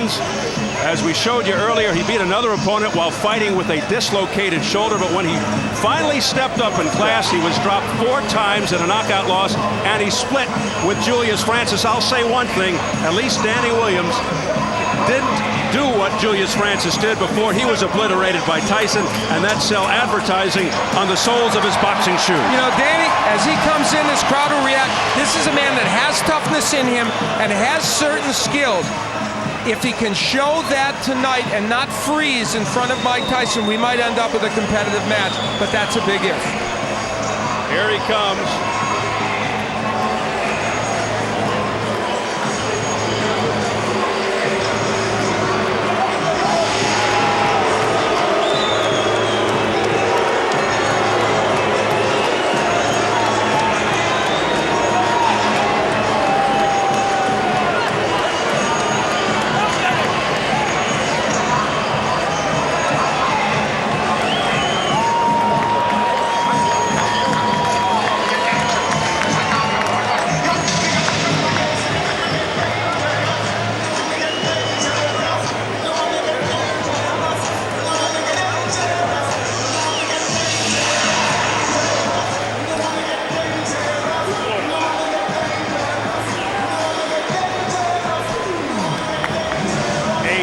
Williams, as we showed you earlier, he beat another opponent while fighting with a dislocated shoulder, but when he finally stepped up in class, he was dropped 4 times in a knockout loss, and he split with Julius Francis. I'll say one thing, at least Danny Williams didn't do what Julius Francis did before he was obliterated by Tyson, and that's sell advertising on the soles of his boxing shoes. You know, Danny, as he comes in, this crowd will react. This is a man that has toughness in him and has certain skills. If he can show that tonight and not freeze in front of Mike Tyson, we might end up with a competitive match, but that's a big if. Here he comes.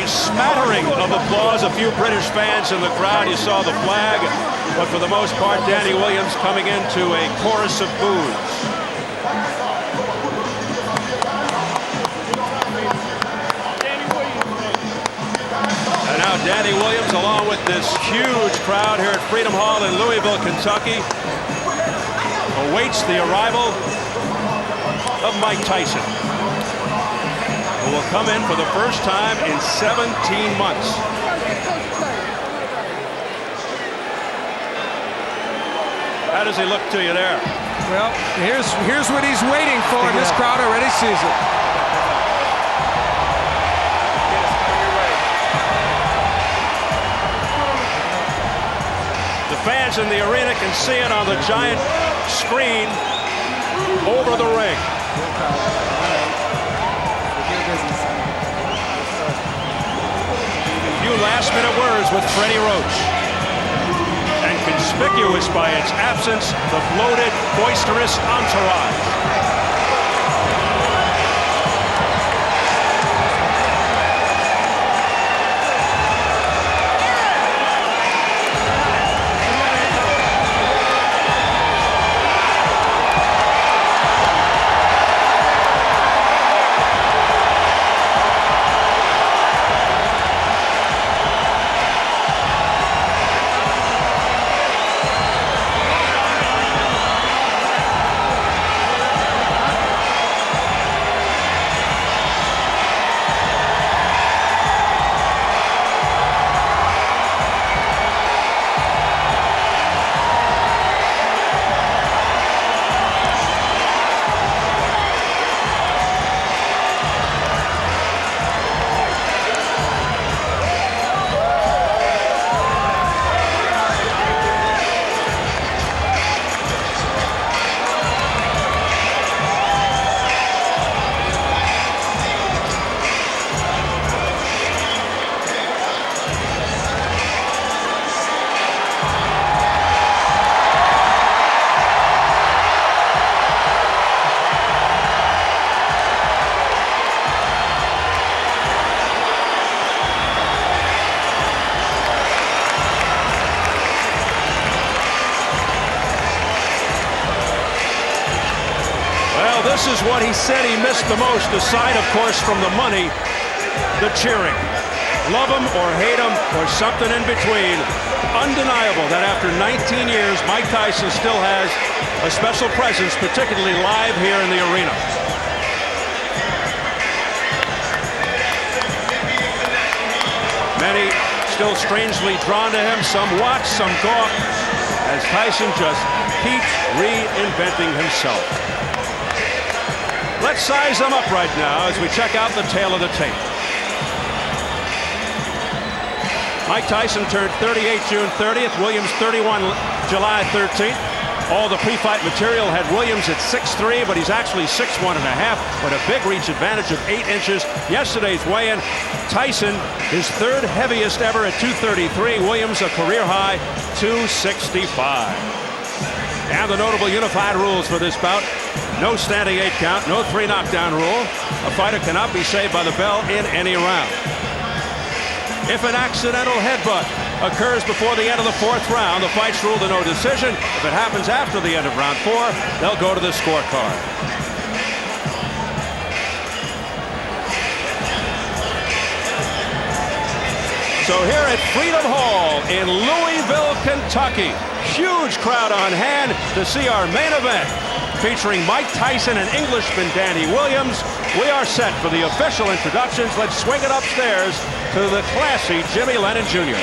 Smattering of applause, a few British fans in the crowd. You saw the flag, but for the most part, Danny Williams coming into a chorus of boos. And now Danny Williams, along with this huge crowd here at Freedom Hall in Louisville, Kentucky, awaits the arrival of Mike Tyson, who will come in for the first time in 17 months. How does he look to you there? Well, here's what he's waiting for, and this crowd already sees it. The fans in the arena can see it on the giant screen over the ring. Last-minute words with Freddie Roach. And conspicuous by its absence, the bloated, boisterous entourage. This is what he said he missed the most, aside, of course, from the money, the cheering. Love him or hate him or something in between. Undeniable that after 19 years, Mike Tyson still has a special presence, particularly live here in the arena. Many still strangely drawn to him. Some watch, some gawk, as Tyson just keeps reinventing himself. Let's size them up right now as we check out the tail of the tape. Mike Tyson turned 38 June 30th, Williams 31 July 13th. All the pre-fight material had Williams at 6'3", but he's actually 6'1.5", with a big reach advantage of 8 inches. Yesterday's weigh-in, Tyson, his third heaviest ever at 233. Williams, a career high, 265. And the notable unified rules for this bout: no standing 8 count, no 3 knockdown rule. A fighter cannot be saved by the bell in any round. If an accidental headbutt occurs before the end of the 4th round, the fight's ruled a no decision. If it happens after the end of round 4, they'll go to the scorecard. So here at Freedom Hall in Louisville, Kentucky, huge crowd on hand to see our main event, featuring Mike Tyson and Englishman Danny Williams. We are set for the official introductions. Let's swing it upstairs to the classy Jimmy Lennon Jr.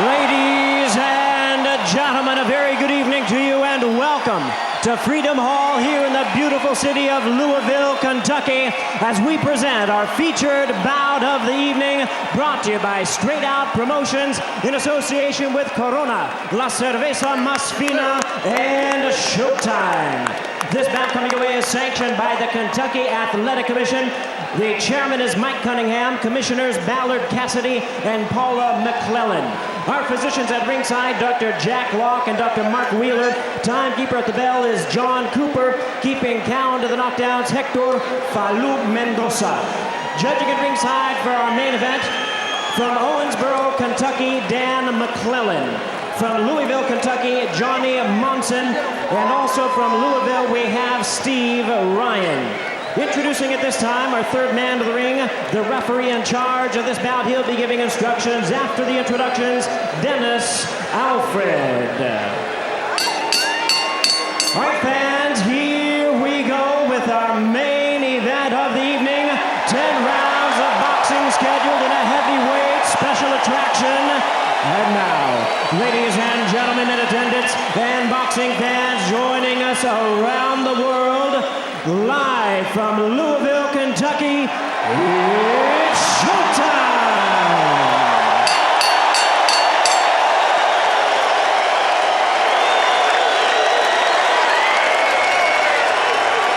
Ladies and gentlemen, a very good evening to you and welcome to Freedom Hall here in the beautiful city of Louisville, Kentucky, as we present our featured bout of the evening, brought to you by Straight Out Promotions in association with Corona, La Cerveza Más Fina, and Showtime. This bout coming away is sanctioned by the Kentucky Athletic Commission. The chairman is Mike Cunningham, commissioners Ballard Cassidy and Paula McClellan. Our physicians at ringside, Dr. Jack Locke and Dr. Mark Wheeler. Timekeeper at the bell is John Cooper. Keeping count of the knockdowns, Hector Falub Mendoza. Judging at ringside for our main event, from Owensboro, Kentucky, Dan McClellan. From Louisville, Kentucky, Johnny Monson. And also from Louisville, we have Steve Ryan. Introducing at this time our third man to the ring, the referee in charge of this bout. He'll be giving instructions after the introductions, Dennis Alfred. All right, fans, here we go with our main event of the evening. 10 rounds of boxing scheduled in a heavyweight special attraction. And now, ladies and gentlemen in attendance and boxing fans joining us around the world, live from Louisville, Kentucky, it's showtime!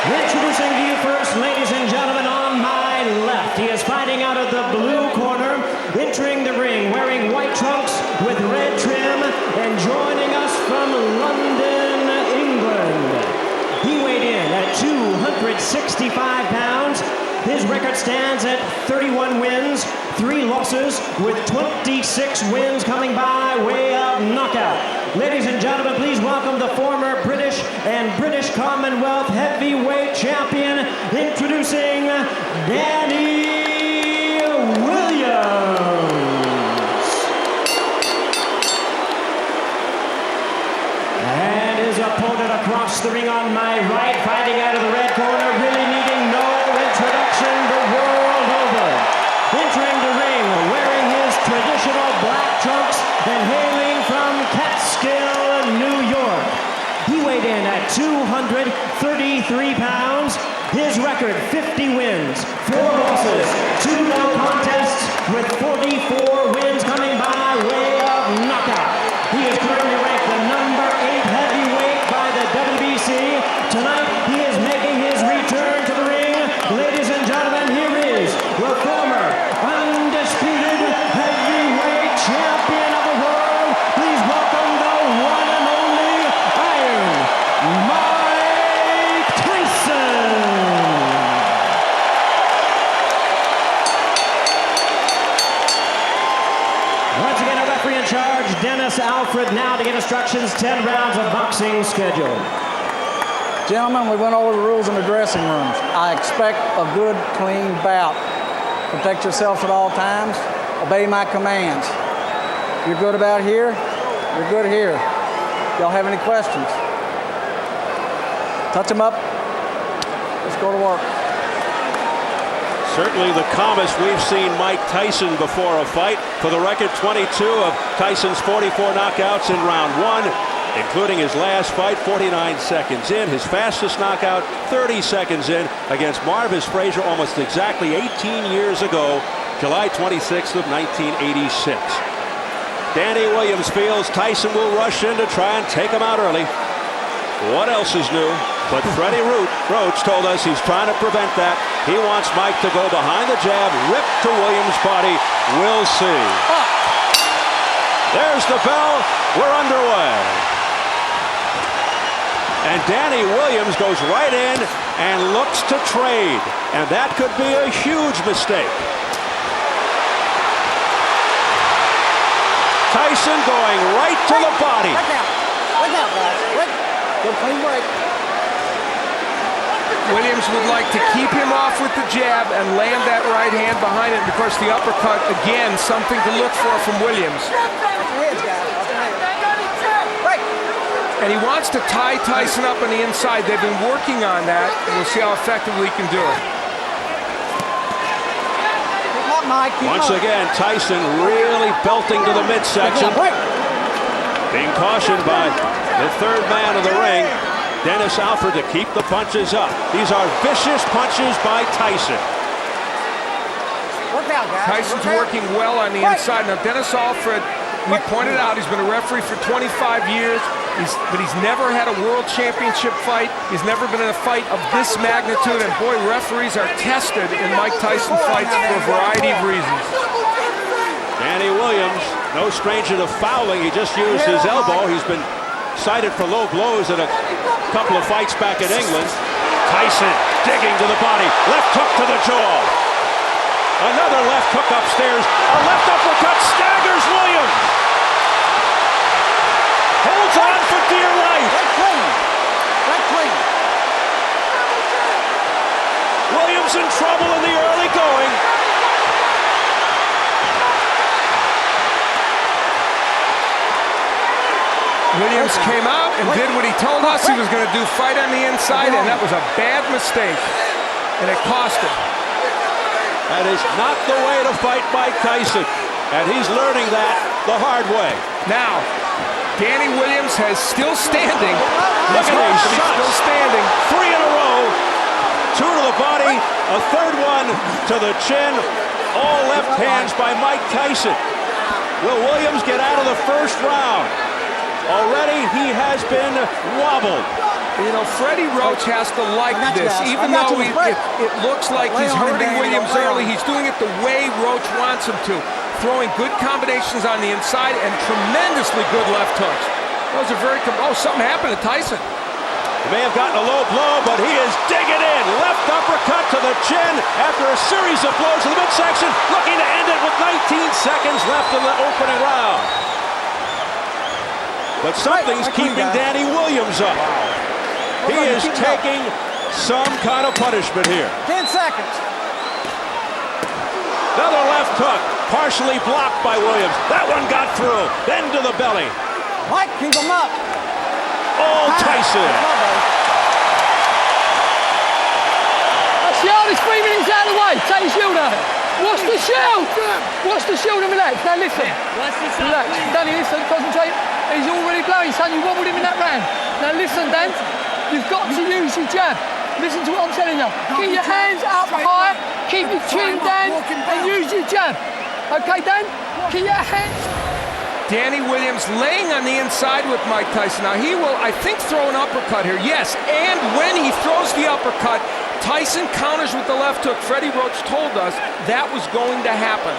Introducing to you first, ladies and gentlemen, on my left, he is fighting out of the blue corner, entering the ring wearing white trunks with red trim, and joining us from London, England. He weighed in at 265 pounds. His record stands at 31 wins, 3 losses, with 26 wins coming by way of knockout. Ladies and gentlemen, please welcome the former British and British Commonwealth heavyweight champion, introducing Danny Williams. And his opponent across the ring on my right, fighting out of the red corner, really needing no introduction the world over. Entering the ring, wearing his traditional black trunks and hailing from Catskill, New York. He weighed in at 233 pounds. His record, 50 wins, 4 losses, 2 no contests, with 44 wins coming by way of knockout. He is currently ranked the number 8 heavyweight by the WBC. Tonight, he is making his return to the ring. Ladies and gentlemen, here is the former undisputed heavyweight champion of the world. Please welcome the one and only Iron Mike Tyson. Once again, a referee in charge, Dennis Alfred, now to give instructions, 10 rounds of boxing scheduled. Gentlemen, we went over the rules in the dressing rooms. I expect a good, clean bout. Protect yourselves at all times. Obey my commands. You're good about here, you're good here. Y'all have any questions? Touch them up. Let's go to work. Certainly the calmest we've seen Mike Tyson before a fight. For the record, 22 of Tyson's 44 knockouts in round 1. including his last fight 49 seconds in. His fastest knockout 30 seconds in against Marvis Frazier almost exactly 18 years ago, July 26th of 1986. Danny Williams feels Tyson will rush in to try and take him out early. What else is new? But Freddie Roach told us he's trying to prevent that. He wants Mike to go behind the jab, rip to Williams' body. We'll see. There's the bell. We're underway. And Danny Williams goes right in and looks to trade. And that could be a huge mistake. Tyson going right to the body. Look out, guys. Good clean break. Williams would like to keep him off with the jab and land that right hand behind it. And of course, the uppercut, again, something to look for from Williams. And he wants to tie Tyson up on the inside. They've been working on that, and we'll see how effectively he can do it. Once again, Tyson really belting to the midsection. Being cautioned by the third man of the ring, Dennis Alford, to keep the punches up. These are vicious punches by Tyson. Tyson's working well on the inside. Now, Dennis Alford, we pointed out, he's been a referee for 25 years, but he's never had a world championship fight. He's never been in a fight of this magnitude, and boy, referees are tested in Mike Tyson fights for a variety of reasons. Danny Williams, no stranger to fouling. He just used his elbow. He's been cited for low blows in a couple of fights back in England. Tyson digging to the body. Left hook to the jaw. Another left hook upstairs. A left uppercut staggers Williams. Holds on for dear life. Williams in trouble in the early going. Williams came out and did what he told us he was going to do, fight on the inside, and that was a bad mistake, and it cost him. That is not the way to fight Mike Tyson, and he's learning that the hard way. Now, Danny Williams has still standing. Look at these shots. Still standing. 3 in a row. 2 to the body, a third one to the chin. All left hands by Mike Tyson. Will Williams get out of the first round? Already he has been wobbled. You know, Freddie Roach has to like this, even though it looks like he's hurting Williams early. He's doing it the way Roach wants him to, throwing good combinations on the inside and tremendously good left hooks. Those are very, something happened to Tyson. He may have gotten a low blow, but he is digging in. Left uppercut to the chin after a series of blows to the midsection, looking to end it with 19 seconds left in the opening round. But something's keeping Danny Williams up. He is taking some kind of punishment here. 10 seconds. Another left hook, partially blocked by Williams. That one got through, then to the belly. Mike, keep him up. Oh, Tyson. That's the hardest 3 minutes out of the way. Take your shield out. What's the shield? What's the shield and relax? Now listen. Relax. Danny, listen, concentrate. He's already blowing, son. You wobbled him in that round. Now listen, Dan. You've got to use your jab. Listen to what I'm telling you. Keep your hands up high. Keep your chin down and use your jab. Okay, Dan? Keep your hands. Danny Williams laying on the inside with Mike Tyson. Now he will, I think, throw an uppercut here. Yes, and when he throws the uppercut, Tyson counters with the left hook. Freddie Roach told us that was going to happen.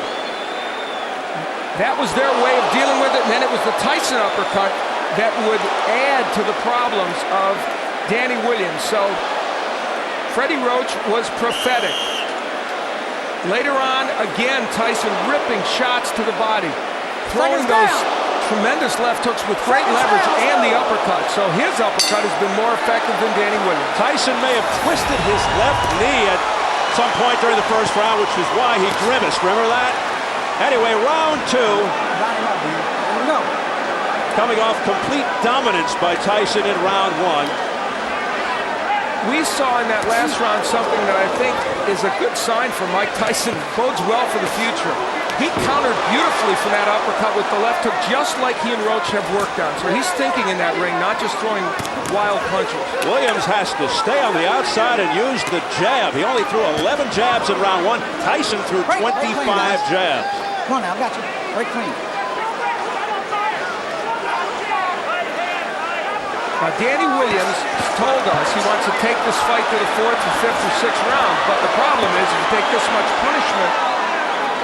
That was their way of dealing with it, and then it was the Tyson uppercut that would add to the problems of Danny Williams. So Freddie Roach was prophetic. Later on, again, Tyson ripping shots to the body, throwing those tremendous left hooks with great leverage and the uppercut. So his uppercut has been more effective than Danny Williams. Tyson may have twisted his left knee at some point during the first round, which is why he grimaced. Remember that? Anyway, round 2. Coming off complete dominance by Tyson in round 1. We saw in that last round something that I think is a good sign for Mike Tyson, bodes well for the future. He countered beautifully from that uppercut with the left hook, just like he and Roach have worked on. So he's thinking in that ring, not just throwing wild punches. Williams has to stay on the outside and use the jab. He only threw 11 jabs in round one. Tyson threw 25 jabs. Come on now, I got you. Break clean. Now, Danny Williams told us he wants to take this fight to the 4th or 5th or 6th round, but the problem is if you take this much punishment,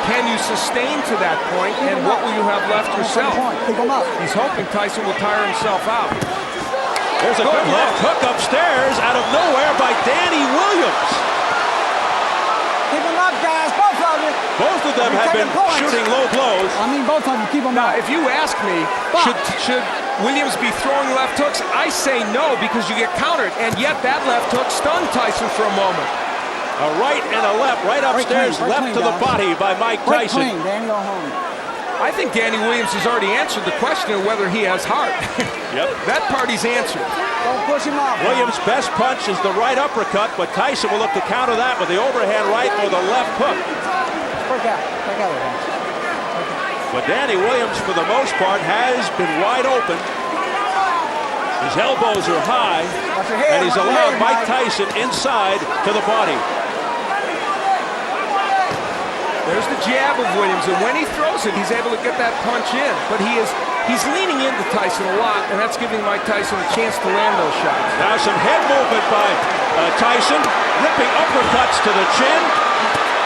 can you sustain to that point, and what will you have left yourself? Keep him up. He's hoping Tyson will tire himself out. There's a good left hook upstairs out of nowhere by Danny Williams. Keep him up, guys, both of you. Both of them have been shooting low blows. I mean, both of them, keep them Now, up. if you ask me, should Williams be throwing left hooks? I say no, because you get countered, and yet that left hook stunned Tyson for a moment. A right and a left, right upstairs, left to the body by Mike Tyson. Break clean, Danny, go home. I think Danny Williams has already answered the question of whether he has heart. Yep. That party's answered. Don't push him off. Williams' best punch is the right uppercut, but Tyson will look to counter that with the overhand right or the left hook. Break out. Break out of there. But Danny Williams, for the most part, has been wide open. His elbows are high, and he's allowed Mike Tyson inside to the body. There's the jab of Williams, and when he throws it, he's able to get that punch in. But he's leaning into Tyson a lot, and that's giving Mike Tyson a chance to land those shots. Now some head movement by Tyson, ripping uppercuts to the chin.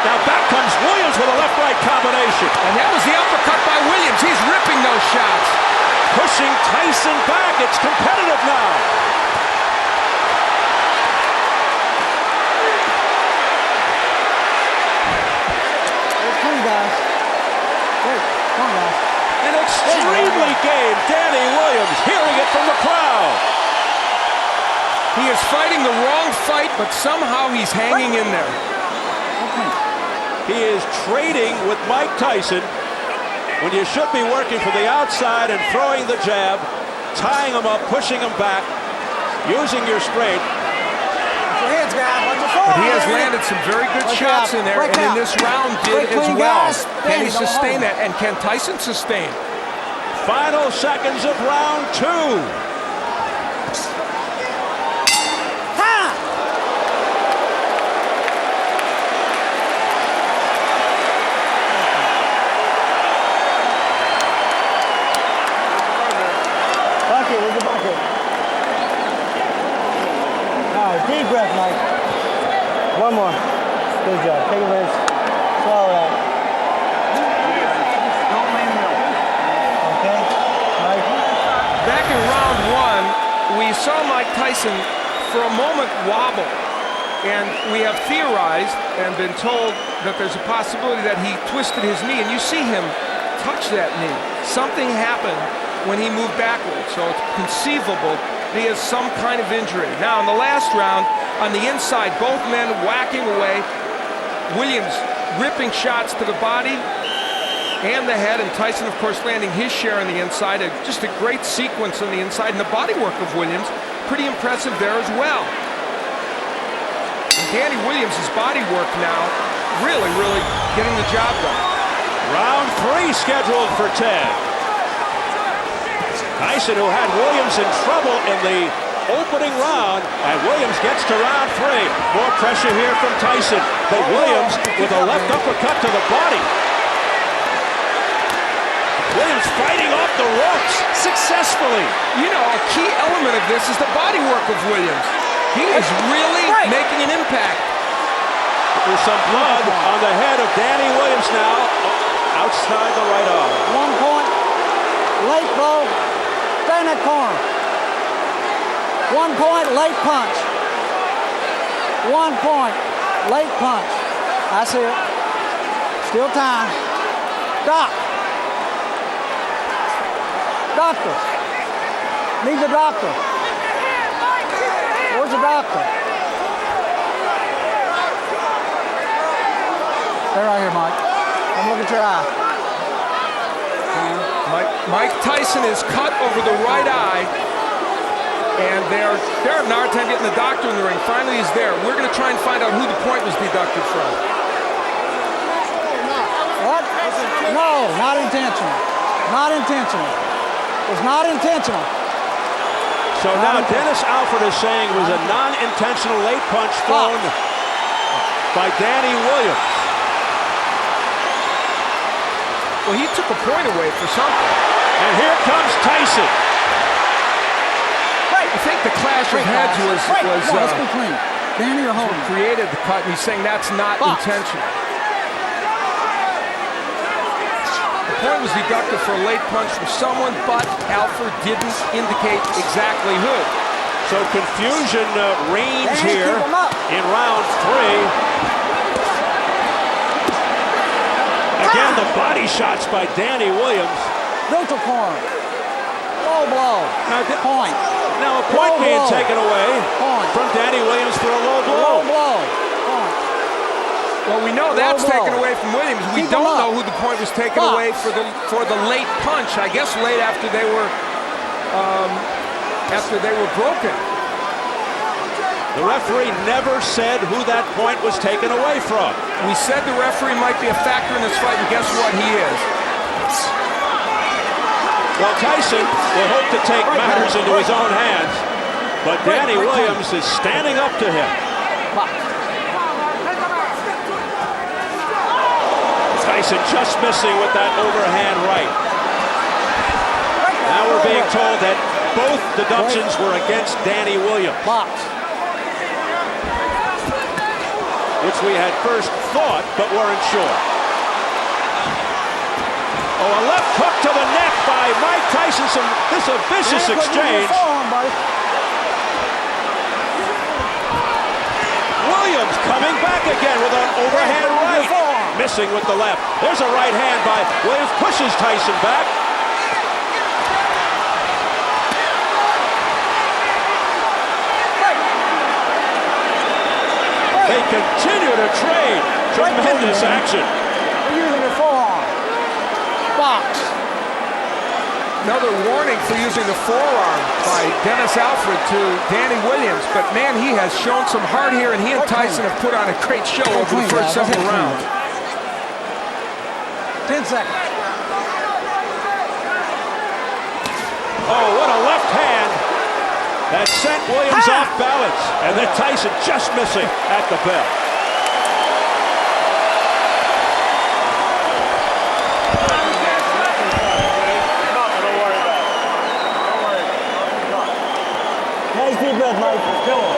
Now back comes Williams with a left-right combination. And that was the uppercut by Williams. He's ripping those shots. Pushing Tyson back. It's competitive now. An extremely game Danny Williams, hearing it from the crowd. He is fighting the wrong fight, but somehow he's hanging in there. He is trading with Mike Tyson when you should be working from the outside and throwing the jab, tying him up, pushing him back, using your strength. But he has landed some very good shots in there, and in this round did as well. Can he sustain that, and can Tyson sustain? Final seconds of round two. Deep breath, Mike. One more. Good job. Take a rest. Swallow out. Don't lean middle. Okay? Mike? Back in round one, we saw Mike Tyson for a moment wobble. And we have theorized and been told that there's a possibility that he twisted his knee. And you see him touch that knee. Something happened when he moved backwards. So it's conceivable he has some kind of injury. Now, in the last round, on the inside, both men whacking away. Williams ripping shots to the body and the head, and Tyson, of course, landing his share on the inside. Just a great sequence on the inside, and the body work of Williams, pretty impressive there as well. And Danny Williams' body work now, really, really getting the job done. Round three scheduled for 10. Tyson, who had Williams in trouble in the opening round, and Williams gets to round three. More pressure here from Tyson, but Williams with a left uppercut to the body. Williams fighting off the ropes successfully. You know, a key element of this is the body work of Williams. He is really making an impact. There's some blood on the head of Danny Williams now, outside the right arm. 1 point. Late blow. Stay in that corner. 1 point, late punch. 1 point, late punch. I see it. Still time. Stop. Doctor. Need the doctor. Where's the doctor? Stay right here, Mike. Come look at your eye. Mike Tyson is cut over the right eye, and they're having a hard time getting the doctor in the ring. Finally, he's there. We're going to try and find out who the point was deducted from. What? No, not intentional. Not intentional. It was not intentional. So now Dennis Alford is saying it was a non-intentional late punch thrown by Danny Williams. Well, he took a point away for something. And here comes Tyson. I think the clash of heads was let's be clean. Danny or Holden? Created the cut, and he's saying that's not intentional. The point was deducted for a late punch from someone, but Alford didn't indicate exactly who. So confusion reigns here in round 3. Again, the body shots by Danny Williams. Neutral corner. Low blow. Point. Now a point being taken away from Danny Williams for a low blow. Low blow. Point. Well, we know that's taken away from Williams. We don't know who the point was taken away for the late punch. I guess late after they were broken. The referee never said who that point was taken away from. We said the referee might be a factor in this fight, and guess what? He is. Well, Tyson will hope to take matters into his own hands, but Danny Williams is standing up to him. Tyson just missing with that overhand right. Now we're being told that both deductions were against Danny Williams, which we had first thought but weren't sure. Oh, a left hook to the neck by Mike Tyson. This is a vicious exchange. Williams coming back again with an overhand right. Missing with the left. There's a right hand by Williams. Pushes Tyson back. They continue to trade. Tremendous action. Using the forearm. Box. Another warning for using the forearm by Dennis Alford to Danny Williams. But man, he has shown some heart here, and he and Tyson have put on a great show over the first several rounds. 10 seconds. Oh, what a left hand that sent Williams off balance. And then Tyson just missing at the bell. Nice deep breath, Mike. Go on.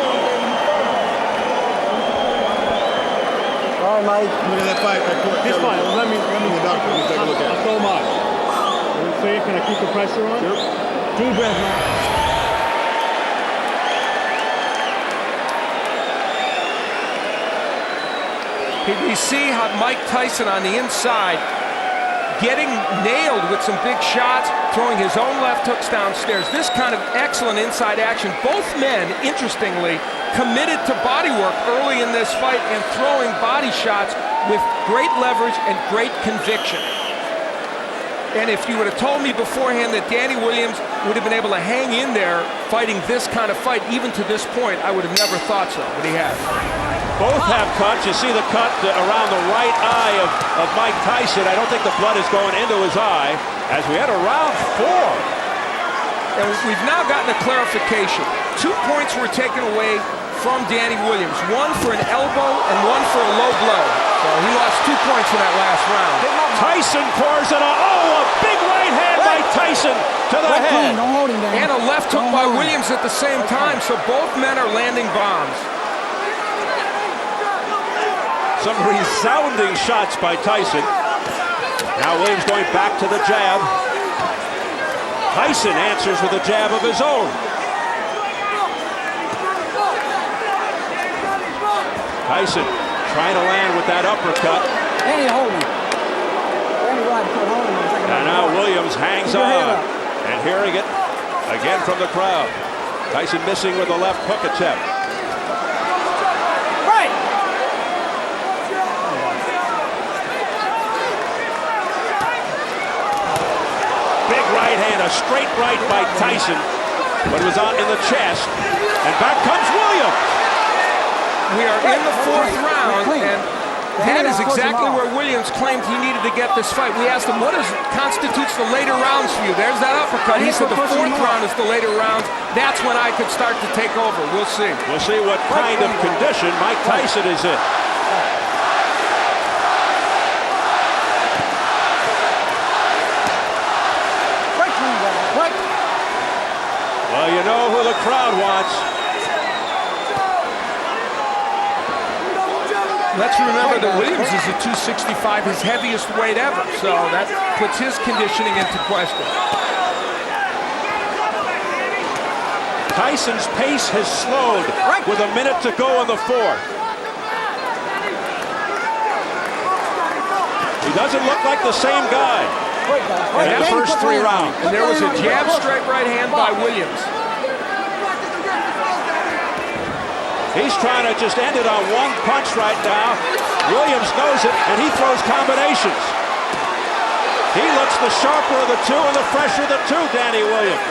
All right, Mike. Look at that fight. He's fine. Let me take a look at it. I'll throw him out. So can I keep the pressure on? Yep. Deep breath, Mike. We see how Mike Tyson on the inside getting nailed with some big shots, throwing his own left hooks downstairs. This kind of excellent inside action. Both men, interestingly, committed to body work early in this fight and throwing body shots with great leverage and great conviction. And if you would have told me beforehand that Danny Williams would have been able to hang in there fighting this kind of fight, even to this point, I would have never thought so, but he has. Both have cuts. You see the cut around the right eye of Mike Tyson. I don't think the blood is going into his eye as we enter round 4. And we've now gotten a clarification. 2 points were taken away from Danny Williams. One for an elbow and one for a low blow. So he lost 2 points in that last round. Tyson pours it on. Oh, a big right hand by Tyson to the head. Don't hold him down. And a left hook by Williams at the same time. So both men are landing bombs. Some resounding shots by Tyson. Now Williams going back to the jab. Tyson answers with a jab of his own. Tyson trying to land with that uppercut. Danny, hold him. Danny, right, hold him. And now Williams hangs on. And hearing it again from the crowd. Tyson missing with the left hook attempt. Big right hand, a straight right by Tyson, but it was on in the chest. And back comes Williams. We are in the 4th round, and That is exactly where Williams claimed he needed to get this fight. We asked him, what constitutes the later rounds for you? There's that uppercut. He said the fourth round is the later rounds. That's when I could start to take over. We'll see. We'll see what kind of condition Mike Tyson is in. Well, you know who the crowd wants. Let's remember that Williams is a 265, his heaviest weight ever, so that puts his conditioning into question. Tyson's pace has slowed with a minute to go in the fourth. He doesn't look like the same guy in the first 3 rounds. And there was a jab straight right hand by Williams. He's trying to just end it on one punch right now. Williams knows it, and he throws combinations. He looks the sharper of the two and the fresher of the two, Danny Williams.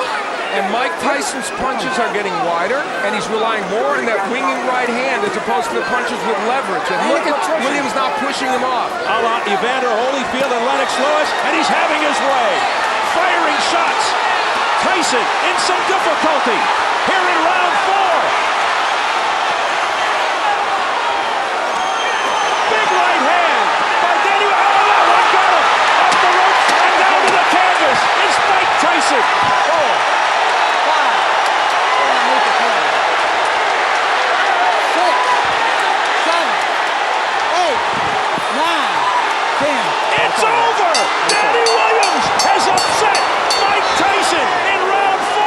And Mike Tyson's punches are getting wider, and he's relying more on that winging right hand as opposed to the punches with leverage. And look at Williams not pushing him off. A la Evander Holyfield and Lennox Lewis, and he's having his way. Firing shots. Tyson in some difficulty here in round 4. Big right hand by Danny. Oh, that one got him. Off the ropes and down to the canvas. It's Mike Tyson. 10. It's over! Danny Williams has upset Mike Tyson in round 4.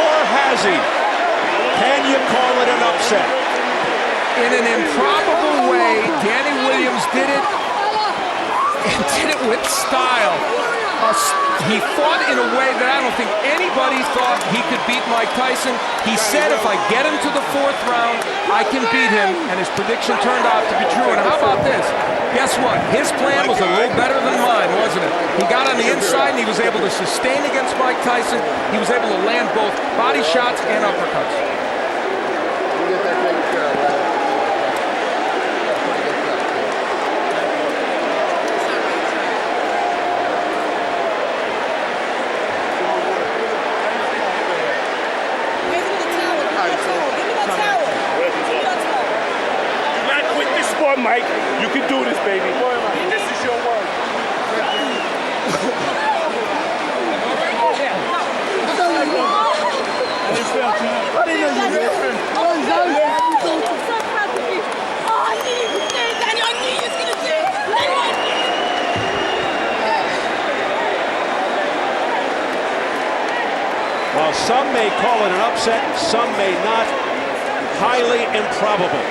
Or has he? Can you call it an upset? In an improbable way, Danny Williams did it, and did it with style. He fought in a way that I don't think anybody thought he could beat Mike Tyson. He said, if I get him to the 4th round, I can beat him, and his prediction turned out to be true. And how about this? Guess what? His plan was a little better than mine, wasn't it? He got on the inside, and he was able to sustain against Mike Tyson. He was able to land both body shots and uppercuts. Mike, you can do this, baby. This is your work. While some may call it an upset, some may not. Highly improbable.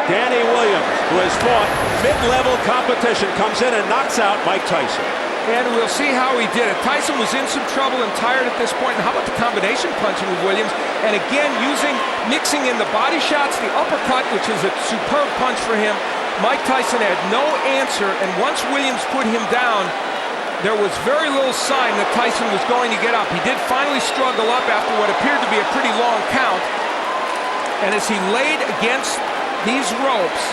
Danny Williams, who has fought mid-level competition, comes in and knocks out Mike Tyson. And we'll see how he did it. Tyson was in some trouble and tired at this point. And how about the combination punching with Williams? And again, mixing in the body shots, the uppercut, which is a superb punch for him. Mike Tyson had no answer, and once Williams put him down, there was very little sign that Tyson was going to get up. He did finally struggle up after what appeared to be a pretty long count. And as he laid against these ropes,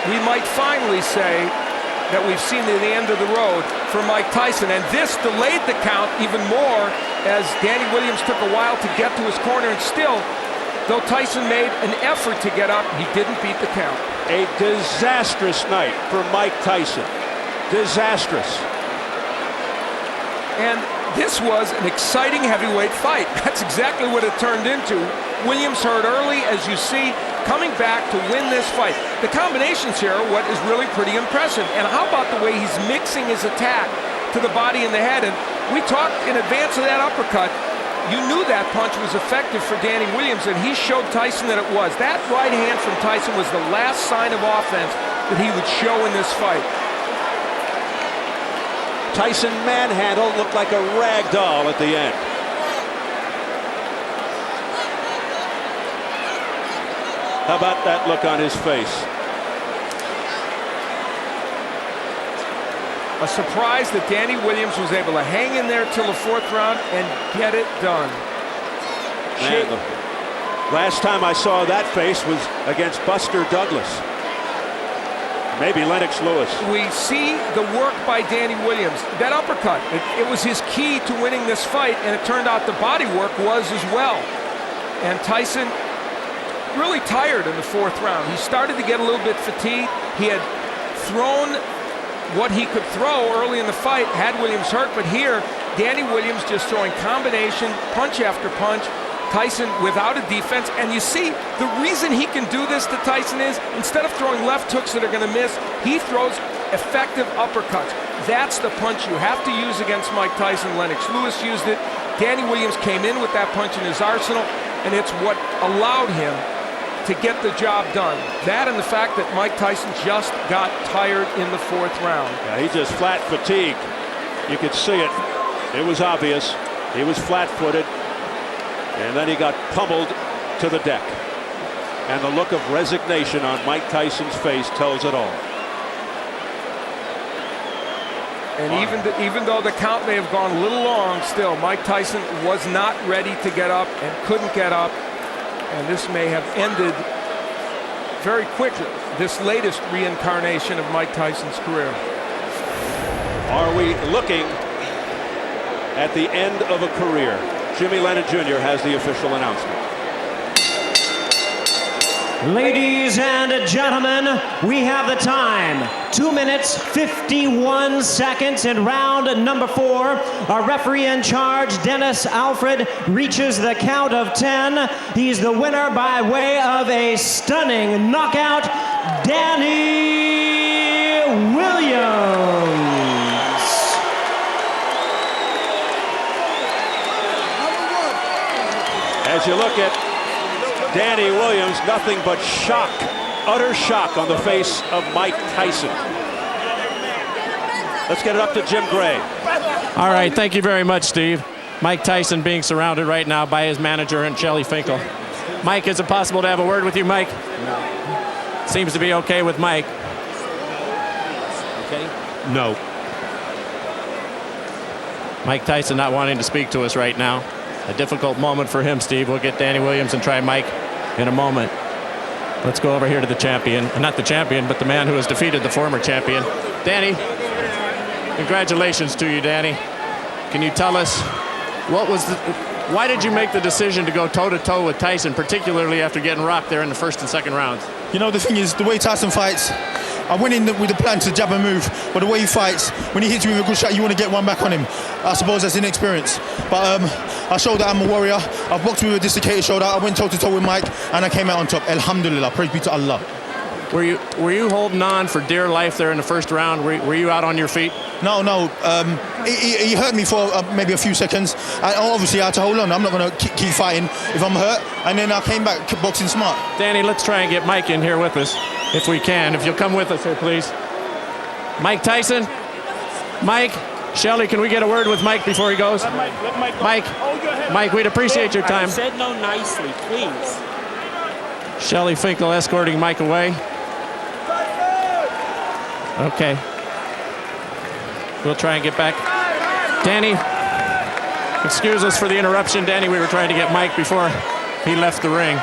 we might finally say that we've seen the end of the road for Mike Tyson. And this delayed the count even more as Danny Williams took a while to get to his corner. And still, though Tyson made an effort to get up, he didn't beat the count. A disastrous night for Mike Tyson. Disastrous. And this was an exciting heavyweight fight. That's exactly what it turned into. Williams hurt early, as you see, coming back to win this fight. The combinations here are what is really pretty impressive. And how about the way he's mixing his attack to the body and the head? And we talked in advance of that uppercut. You knew that punch was effective for Danny Williams, and he showed Tyson that it was. That right hand from Tyson was the last sign of offense that he would show in this fight. Tyson manhandled, looked like a rag doll at the end. How about that look on his face? A surprise that Danny Williams was able to hang in there till the 4th round and get it done. Man, the last time I saw that face was against Buster Douglas. Maybe Lennox Lewis. We see the work by Danny Williams. That uppercut, it was his key to winning this fight, and it turned out the body work was as well. And Tyson really tired in the 4th round. He started to get a little bit fatigued. He had thrown what he could throw early in the fight, had Williams hurt, but here, Danny Williams just throwing combination, punch after punch. Tyson without a defense, and you see the reason he can do this to Tyson is instead of throwing left hooks that are going to miss, he throws effective uppercuts. That's the punch you have to use against Mike Tyson. Lennox Lewis used it. Danny Williams came in with that punch in his arsenal, and it's what allowed him to get the job done. That and the fact that Mike Tyson just got tired in the 4th round. Yeah, he just flat fatigued. You could see it. It was obvious. He was flat-footed. And then he got pummeled to the deck. And the look of resignation on Mike Tyson's face tells it all. And even though the count may have gone a little long, still, Mike Tyson was not ready to get up and couldn't get up. And this may have ended very quickly, this latest reincarnation of Mike Tyson's career. Are we looking at the end of a career? Jimmy Lennon Jr. has the official announcement. Ladies and gentlemen, we have the time. 2 minutes, 51 seconds in round number 4. Our referee in charge, Dennis Alfred, reaches the count of 10. He's the winner by way of a stunning knockout, Danny Williams. As you look at Danny Williams, nothing but shock, utter shock on the face of Mike Tyson. Let's get it up to Jim Gray. All right, thank you very much, Steve. Mike Tyson being surrounded right now by his manager and Shelly Finkel. Mike, is it possible to have a word with you, Mike? No. Seems to be okay with Mike. Okay. No. Mike Tyson not wanting to speak to us right now. A difficult moment for him, Steve. We'll get Danny Williams and try Mike in a moment. Let's go over here to the champion. Not the champion, but the man who has defeated the former champion. Danny, congratulations to you, Danny. Can you tell us why did you make the decision to go toe-to-toe with Tyson, particularly after getting rocked there in the 1st and 2nd rounds? You know, the thing is, the way Tyson fights, I went in with the plan to jab and move, but the way he fights, when he hits you with a good shot, you want to get one back on him. I suppose that's inexperience. But I showed that I'm a warrior. I've boxed with a dislocated shoulder. I went toe-to-toe with Mike, and I came out on top. Alhamdulillah, praise be to Allah. Were you holding on for dear life there in the 1st round? Were you out on your feet? No. He hurt me for maybe a few seconds. Obviously, I had to hold on. I'm not going to keep fighting if I'm hurt. And then I came back boxing smart. Danny, let's try and get Mike in here with us, if we can. If you'll come with us here, please. Mike Tyson? Mike? Shelly, can we get a word with Mike before he goes? Let Mike go. Mike, Oh, go ahead. Mike, we'd appreciate your time. I said no nicely, please. Shelly Finkel escorting Mike away. Okay. We'll try and get back. Danny, excuse us for the interruption. Danny, we were trying to get Mike before he left the ring.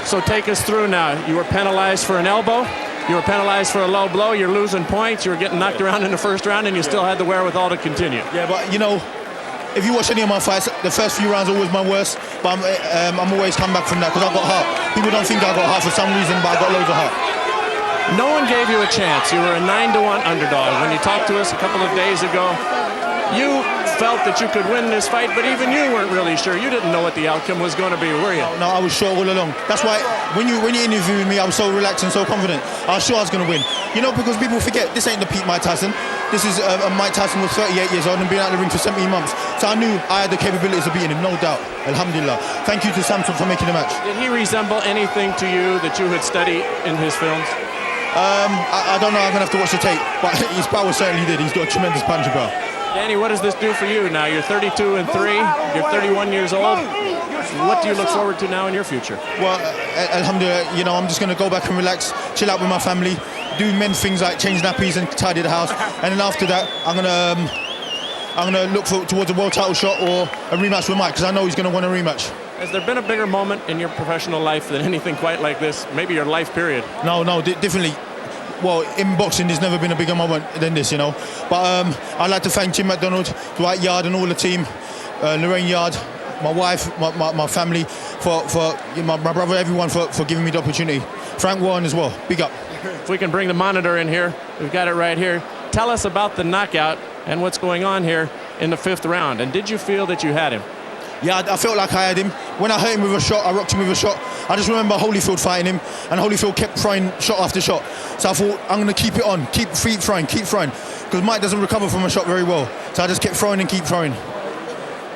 So take us through now. You were penalized for an elbow. You were penalized for a low blow. You're losing points. You were getting knocked around in the 1st round, and you still had the wherewithal to continue. Yeah, but you know, if you watch any of my fights, the first few rounds are always my worst. But I'm always come back from that because I've got heart. People don't think I got heart for some reason, but I got loads of heart. No one gave you a chance. You were a 9-1 underdog. When you talked to us a couple of days ago, you felt that you could win this fight, but even you weren't really sure. You didn't know what the outcome was going to be, were you? No, I was sure all along. That's why when you interviewed me, I was so relaxed and so confident. I was sure I was going to win. You know, because people forget, this ain't the peak Mike Tyson. This is Mike Tyson was 38 years old and been out of the ring for 17 months. So I knew I had the capabilities of beating him, no doubt. Alhamdulillah. Thank you to Samson for making the match. Did he resemble anything to you that you had studied in his films? I don't know, I'm going to have to watch the tape, but his power certainly did. He's got a tremendous punching power. Danny, what does this do for you now? You're 32-3, you're 31 years old. What do you look forward to now in your future? Well, alhamdulillah, you know, I'm just going to go back and relax, chill out with my family, do men things like change nappies and tidy the house, and then after that, I'm gonna look towards a world title shot or a rematch with Mike, because I know he's going to want a rematch. Has there been a bigger moment in your professional life than anything quite like this? Maybe your life period? No, definitely. Well, in boxing, there's never been a bigger moment than this, you know. But I'd like to thank Jim McDonald, Dwight Yard, and all the team, Lorraine Yard, my wife, my family, for my brother, everyone for giving me the opportunity. Frank Warren as well. Big up. If we can bring the monitor in here, we've got it right here. Tell us about the knockout and what's going on here in the 5th round. And did you feel that you had him? Yeah, I felt like I had him. When I hit him with a shot, I rocked him with a shot. I just remember Holyfield fighting him, and Holyfield kept throwing shot after shot. So I thought, I'm going to keep it on, keep throwing, because Mike doesn't recover from a shot very well. So I just kept throwing and keep throwing.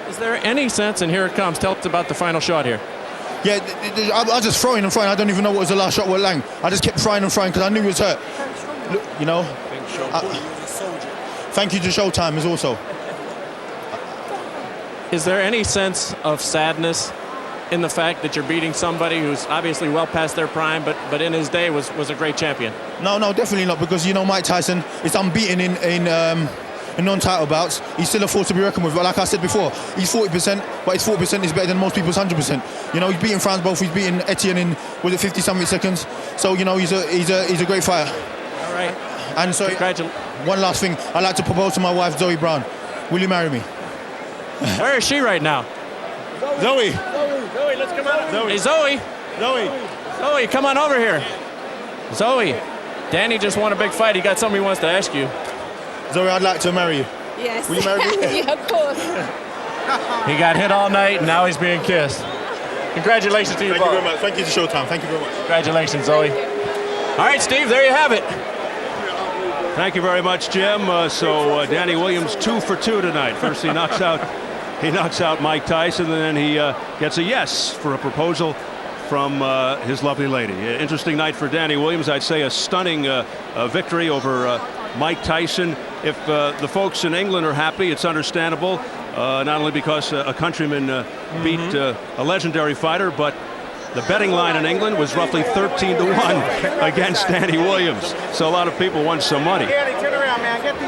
Is there any sense, and here it comes, tell us about the final shot here. Yeah, I was just throwing and throwing. I don't even know what was the last shot with Lang. I just kept throwing and throwing because I knew he was hurt. Look, you know. Thank you to Showtime as also. Is there any sense of sadness in the fact that you're beating somebody who's obviously well past their prime, but in his day was a great champion? No, definitely not, because you know Mike Tyson is unbeaten in non-title bouts. He's still a force to be reckoned with. But like I said before, he's 40%, but his 40% is better than most people's 100%. You know, he's beaten Franz both. He's beaten Etienne in 50-something seconds. So you know, he's a great fighter. All right. And so, one last thing, I'd like to propose to my wife Zoe Brown. Will you marry me? Where is she right now? Zoe, let's come on. Hey, Zoe, come on over here. Zoe, Danny just won a big fight. He got something he wants to ask you. Zoe, I'd like to marry you. Yes. Will you marry me? Yeah, of course. He got hit all night, and now he's being kissed. Congratulations to you both. Thank you very much. Thank you to Showtime. Thank you very much. Congratulations, Zoe. All right, Steve, there you have it. Thank you very much, Jim. So Danny Williams 2 for 2 tonight. First he knocks out Mike Tyson, and then he gets a yes for a proposal from his lovely lady. Interesting night for Danny Williams. I'd say a stunning victory over Mike Tyson. If the folks in England are happy, it's understandable. Not only because a countryman beat a legendary fighter, but the betting line in England was roughly 13-1 against Danny Williams. So a lot of people won some money.